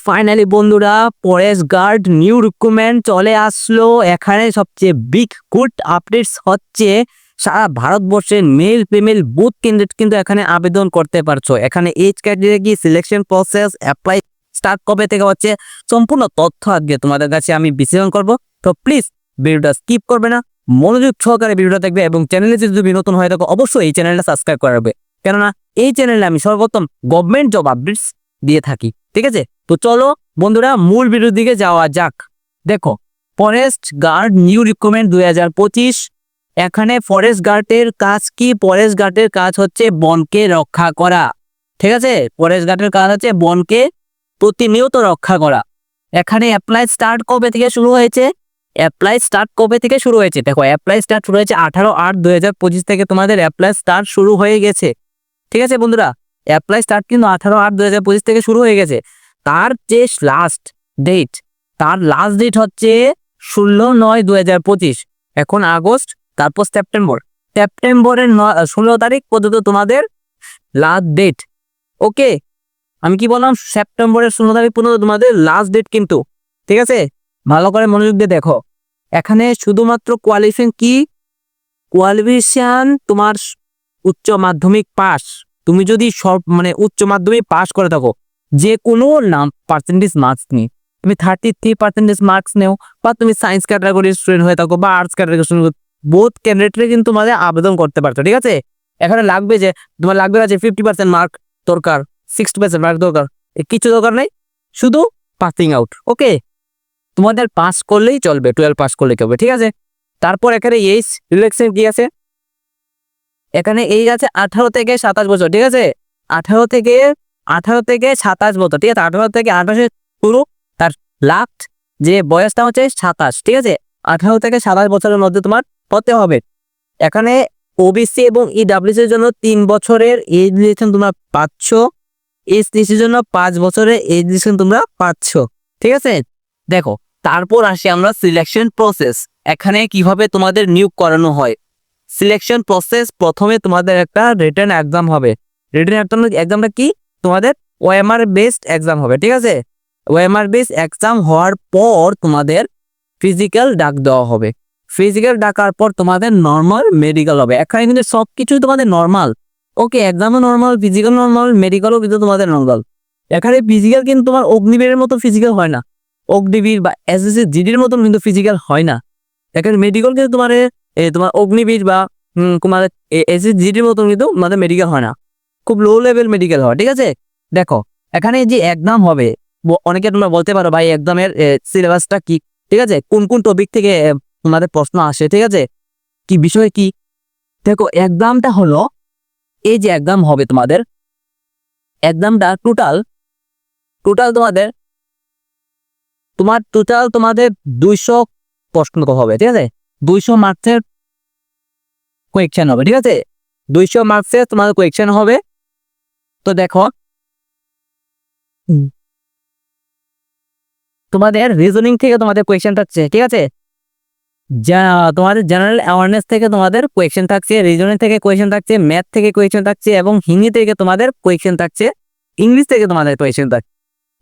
Finally বন্ধুরা, forest guard new recruitment চলে আসলো। এখানে সবচেয়ে বিগ গুড আপডেটস হচ্ছে সারা ভারতবর্ষের মেল ফিমেল বুথ ক্যান্ডিডেট কিন্তু এখানে আবেদন করতে পারছো। এখানে এজ ক্রাইটেরিয়া কি, সিলেকশন প্রসেস, অ্যাপ্লাই স্টার্ট কবে থেকে হচ্ছে, সম্পূর্ণ তথ্য আজকে তোমাদের কাছে আমি বিশ্লেষণ করব। তো প্লিজ ভিডিওটা স্কিপ করবে না, মনোযোগ সহকারে ভিডিওটা দেখবে এবং চ্যানেলে যদি নতুন হয়ে থাকো অবশ্যই এই চ্যানেলটা সাবস্ক্রাইব করে রাখবে, কেননা এই চ্যানেলে আমি সর্বপ্রথম গভর্নমেন্ট জব আপডেটস দিয়ে থাকি। ঠিক আছে, তো চলো বন্ধুরা মূল ভিডিওর দিকে যাওয়া যাক। দেখো, ফরেস্ট গার্ড নিউ রিক্রুটমেন্ট 2025। এখানে ফরেস্ট গার্ডের কাজ কি? ফরেস্ট গার্ডের কাজ হচ্ছে বনকে রক্ষা করা। ঠিক আছে, ফরেস্ট গার্ডের কাজ হচ্ছে বনকে প্রতিনিয়ত রক্ষা করা। এখানে অ্যাপ্লাই স্টার্ট কবে থেকে শুরু হয়েছে? দেখো, অ্যাপ্লাই স্টার্ট শুরু হয়েছে 18/8/2025 থেকে। তোমাদের অ্যাপ্লাই স্টার্ট শুরু হয়ে গেছে। ঠিক আছে বন্ধুরা, অ্যাপ্লাই স্টার্ট কিন্তু 18/8/2025 থেকে শুরু হয়ে গেছে। তার যে লাস্ট ডেট হচ্ছে 16/9/2025। এখন আগস্ট, তারপর সেপ্টেম্বরের 16 তারিখ পর্যন্ত তোমাদের লাস্ট ডেট। ওকে, আমি কি বললাম? সেপ্টেম্বরের 16 তারিখ পর্যন্ত তোমাদের লাস্ট ডেট কিন্তু। ঠিক আছে, ভালো করে মনোযোগ দিয়ে দেখো। এখানে শুধুমাত্র কোয়ালিফিকেশন তোমার উচ্চ মাধ্যমিক পাস। তুমি যদি উচ্চ মাধ্যমিক পাস করে থাকো, যে কোনো পার্সেন্টেজ মার্কস নিয়ে, তুমি 33% মার্কস নেও, বা তুমি সায়েন্স ক্যাটাগরির স্টুডেন্ট হয়ে থাকো বা আর্টস ক্যাটাগরির স্টুডেন্ট, বোথ ক্যান্ডিডেটে কিন্তু তোমাদের আবেদন করতে পারছো। ঠিক আছে, এখানে লাগবে না যে 50% মার্ক দরকার, 60% মার্ক দরকার, কিছু দরকার নেই, শুধু পাসিং আউট। ওকে, তোমাদের পাস করলেই চলবে, 12 পাস করলেই চলবে। ঠিক আছে, তারপর এখানে এইজ রিল্যাক্সেশন কি আছে? এখানে এইজ আছে 18 থেকে 27 বছর। ঠিক আছে, 18 থেকে 27 বছর। ঠিক আছে, 18 থেকে 28 পুরো, তার লাস্ট যে বয়সটা হচ্ছে 27। ঠিক আছে, 18 থেকে 27 বছরের মধ্যে তোমার হতে হবে। এখানে ওবিসি এবং ইডাব্লিউসি এর জন্য 3 বছরের এজ রিলেশন তোমরা পাচ্ছ, এসটিসির জন্য 5 বছরের এজ রিলেশন তোমরা পাচ্ছ। ঠিক আছে, দেখো তারপর আসি আমরা সিলেকশন প্রসেস। এখানে কিভাবে তোমাদের নিয়োগ করানো হয়। সিলেকশন প্রসেস, প্রথমে তোমাদের একটা রিটেন এক্সাম হবে। রিটেন এক্সামটা কি? তোমাদের ওএমআর বেসড এক্সাম হবে। ঠিক আছে, ওএমআর বেসড এক্সাম হওয়ার পর তোমাদের ফিজিক্যাল ডাক দেওয়া হবে। ফিজিক্যাল ডাকার পর তোমাদের নর্মাল মেডিকেল হবে। এখানে কিন্তু সবকিছুই তোমাদের নর্মাল। ওকে, এক্সামও নর্মাল, ফিজিক্যাল নর্মাল, মেডিকেলও কিন্তু তোমাদের নর্মাল। এখানে ফিজিক্যাল কিন্তু তোমার অগ্নিবীরের মতো ফিজিক্যাল হয় না, অগ্নিবীর বা এসএসসি জিডির মতন কিন্তু ফিজিক্যাল হয় না। এখানে মেডিকেল কিন্তু তোমার অগ্নিবীর বা তোমার এসএসসি জিডির মতন কিন্তু তোমাদের মেডিকেল হয় না, খুব লো লেভেল মেডিকেল হয়। ঠিক আছে, দেখো এখানে যে এক্সাম হবে, অনেকে তোমরা বলতে পারো ভাই এক্সামের সিলেবাসটা কি? ঠিক আছে, কোন কোন টপিক থেকে তোমাদের প্রশ্ন আসে? ঠিক আছে, কি বিষয় কি? দেখো, এক্সামটা হলো, এই যে এক্সাম হবে তোমাদের, এক্সামটা টোটাল তোমাদের 200 প্রশ্ন হবে। ঠিক আছে, 200 মার্কসের কোয়েকশন হবে। ঠিক আছে, 200 মার্কসের তোমাদের কোয়েকশন হবে। তো দেখো, তোমাদের রিজনিং থেকে তোমাদের কোয়েকশন থাকছে। ঠিক আছে, তোমাদের জেনারেল অ্যাওয়ারনেস থেকে তোমাদের কোয়েকশন থাকছে, রিজনিং থেকে কোয়েকশন থাকছে, ম্যাথ থেকে কোয়েকশন থাকছে, এবং হিন্দি থেকে তোমাদের কোয়েকশন থাকছে, ইংলিশ থেকে তোমাদের কোয়েকশন থাকছে।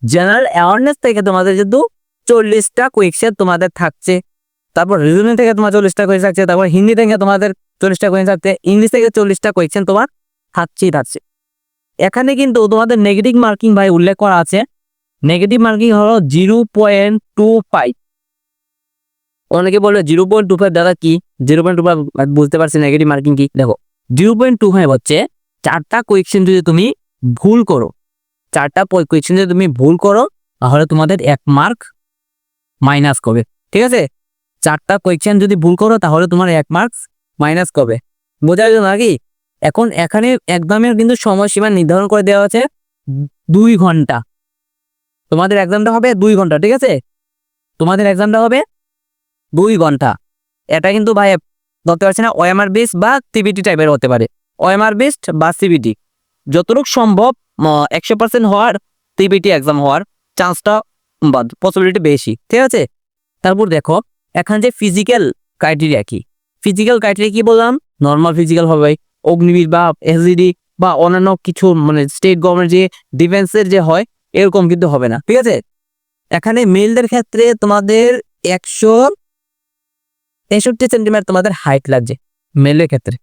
জেনারেল অ্যাওয়ারনেস থেকে তোমাদের যেহেতু 40টা কোয়েকশন তোমাদের থাকছে, তারপর রিজনিং থেকে তোমার 40টা কোয়েকশন থাকছে, তারপর হিন্দি থেকে তোমাদের 40টা কোয়েকশন থাকছে, ইংলিশ থেকে 40টা কোয়েকশন তোমার থাকছে। এখানে কিন্তু তোমাদের নেগেটিভ মার্কিং ভাই উল্লেখ করা আছে। নেগেটিভ মার্কিং হলো 0.25। অনেকে বলবে 0.25 দাদা কি 0.25? বুঝতে পারছি নেগেটিভ মার্কিং কি। দেখো, 0.25 হচ্ছে 4টা কোয়েকশন যদি তুমি ভুল করো, তাহলে তোমাদের 1 মার্ক মাইনাস করবে। ঠিক আছে, 4টা কোয়েকশন যদি ভুল করো তাহলে তোমার 1 মার্কস মাইনাস করবে। বোঝা গেল নাকি? এখন এখানে এক্সামের কিন্তু সময়সীমা নির্ধারণ করে দেওয়া আছে 2 ঘন্টা। তোমাদের এক্সামটা হবে 2 ঘন্টা। ঠিক আছে, তোমাদের এক্সামটা হবে 2 ঘন্টা। এটা কিন্তু ভাই বলতে পারছি না, ওএমআর বেসড বা সিবিটি টাইপের হতে পারে। ওএমআর বেসড বা সিবিটি, যতটুকু সম্ভব 100% হওয়ার, সিবিটি এক্সাম হওয়ার চান্সটা বা পসিবিলিটি বেশি। ঠিক আছে, তারপর দেখো এখানে যে ফিজিক্যাল ক্রাইটেরিয়া কি বললাম? নর্মাল ফিজিক্যাল হবে, অগ্নিবীর বা এসজিডি বা অন্যান্য কিছু স্টেট গভর্নমেন্ট যে ডিফেন্সের যে হয় এরকম কিন্তু হবে না, ঠিক আছে। এখানে মেলদের ক্ষেত্রে তোমাদের 163 সেন্টিমিটার তোমাদের হাইট লাগছে মেলের ক্ষেত্রে,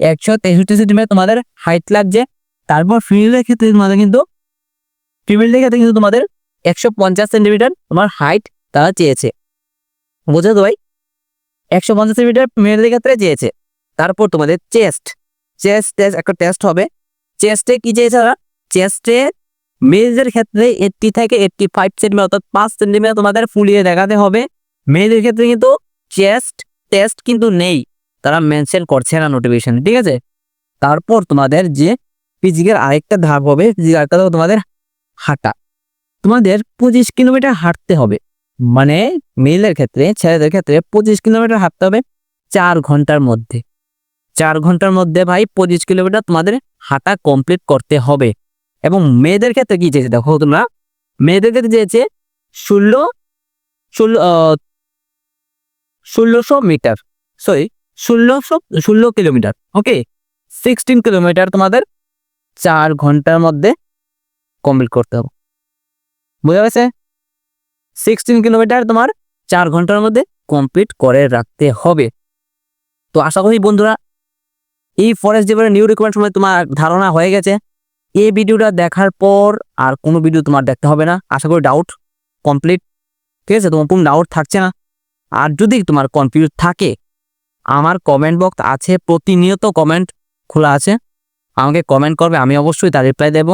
163 সেন্টিমিটার তোমাদের হাইট লাগছে। তারপর ফিমেলের ক্ষেত্রে তোমাদের 150 সেন্টিমিটার তোমার হাইট তারা চেয়েছে, বুঝে তো ভাই, 150 সেন্টিমিটার মেয়েদের ক্ষেত্রে চেয়েছে। তারপর তোমাদের চেস্ট একটা টেস্ট হবে। চেস্টে কি চেয়েছে তারা? চেস্টে মেয়েদের ক্ষেত্রে 80 থেকে 85 সেন্টিমিটার অর্থাৎ 5 সেন্টিমিটার তোমাদের ফুলিয়ে দেখাতে হবে। মেয়েদের ক্ষেত্রে কিন্তু চেস্ট টেস্ট কিন্তু নেই, তারা মেনশন করছে না নোটিফিকেশনে, ঠিক আছে। তারপর তোমাদের যে ফিজিক্যাল আরেকটা ধাপ হবে, ফিজিক্যাল আরেকটা ধাপ তোমাদের হাঁটা। তোমাদের 25 কিলোমিটার হাঁটতে হবে, মানে মেয়েদের ক্ষেত্রে, ছেলেদের ক্ষেত্রে 25 কিলোমিটার হাঁটতে হবে 4 ঘন্টার মধ্যে। 4 ঘন্টার মধ্যে ভাই 25 কিলোমিটার তোমাদের হাঁটা কমপ্লিট করতে হবে। এবং মেয়েদের ক্ষেত্রে কি চেয়েছে দেখো তোমরা, মেয়েদের ক্ষেত্রে চেয়েছে 1600 মিটার, সরি 16 কিলোমিটার, ওকে। 16 কিলোমিটার তোমাদের 4 ঘন্টার মধ্যে কমপ্লিট করতে হবে, বুঝা গেছে। 16 কিলোমিটার তোমার 4 ঘন্টার মধ্যে কমপ্লিট করে রাখতে হবে। তো আশা করি বন্ধুরা এই ফরেস্ট ডিপার্টমেন্টের নিউ রিকোয়ারমেন্ট সময় তোমার ধারণা হয়ে গেছে। এই ভিডিওটা দেখার পর আর কোনো ভিডিও তোমার দেখতে হবে না, আশা করি ডাউট কমপ্লিট, ঠিক আছে, তোমার কোনো ডাউট থাকছে না। আর যদি তোমার কনফিউজ থাকে, আমার কমেন্ট বক্স আছে, প্রতিনিয়ত কমেন্ট খোলা আছে, আমাকে কমেন্ট করবে, আমি অবশ্যই তার রিপ্লাই দেব,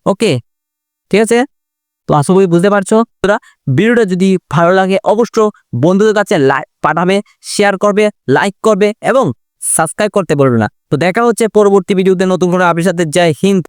ওকে, ঠিক আছে। তো আশা করি বুঝতে পারছো। তোরা ভিডিওটা যদি ভালো লাগে অবশ্যই বন্ধুদের কাছে পাঠাবে, শেয়ার করবে, লাইক করবে এবং সাবস্ক্রাইব করতে বলবে না। তো দেখা হচ্ছে পরবর্তী ভিডিওতে নতুন করে আপনার সাথে। জয় হিন্দ।